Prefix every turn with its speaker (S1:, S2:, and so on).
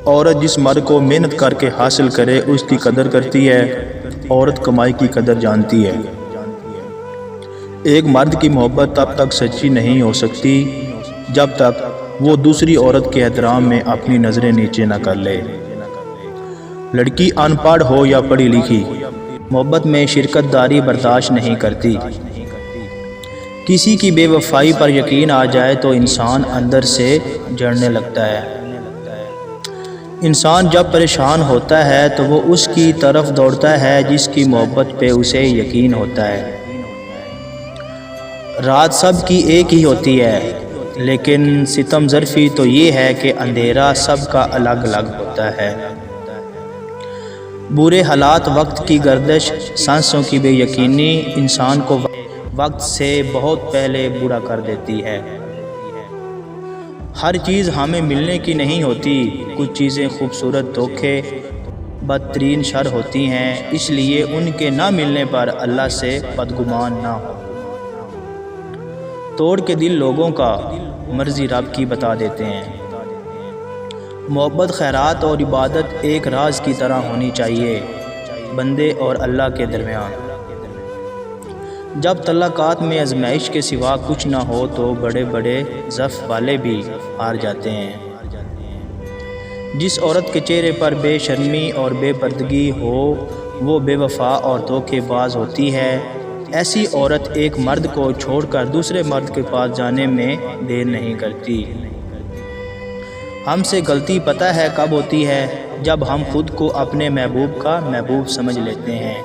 S1: عورت جس مرد کو محنت کر کے حاصل کرے اس کی قدر کرتی ہے، عورت کمائی کی قدر جانتی ہے۔ ایک مرد کی محبت تب تک سچی نہیں ہو سکتی جب تک وہ دوسری عورت کے احترام میں اپنی نظریں نیچے نہ کر لے۔ لڑکی ان پڑھ ہو یا پڑھی لکھی، محبت میں شرکت داری برداشت نہیں کرتی۔ کسی کی بے وفائی پر یقین آ جائے تو انسان اندر سے جڑنے لگتا ہے۔ انسان جب پریشان ہوتا ہے تو وہ اس کی طرف دوڑتا ہے جس کی محبت پہ اسے یقین ہوتا ہے۔ رات سب کی ایک ہی ہوتی ہے، لیکن ستم ظرفی تو یہ ہے کہ اندھیرا سب کا الگ الگ ہوتا ہے۔ برے حالات، وقت کی گردش، سانسوں کی بے یقینی انسان کو وقت سے بہت پہلے برا کر دیتی ہے۔ ہر چیز ہمیں ملنے کی نہیں ہوتی، کچھ چیزیں خوبصورت دھوکے بدترین شر ہوتی ہیں، اس لیے ان کے نہ ملنے پر اللہ سے بدگمان نہ ہو۔ توڑ کے دل لوگوں کا، مرضی رب کی بتا دیتے ہیں۔ محبت، خیرات اور عبادت ایک راز کی طرح ہونی چاہیے بندے اور اللہ کے درمیان۔ جب تعلقات میں آزمائش کے سوا کچھ نہ ہو تو بڑے بڑے ضعف والے بھی ہار جاتے ہیں۔ جس عورت کے چہرے پر بے شرمی اور بے پردگی ہو وہ بے وفا اور دھوکے باز ہوتی ہے۔ ایسی عورت ایک مرد کو چھوڑ کر دوسرے مرد کے پاس جانے میں دیر نہیں کرتی۔ ہم سے غلطی پتہ ہے کب ہوتی ہے؟ جب ہم خود کو اپنے محبوب کا محبوب سمجھ لیتے ہیں۔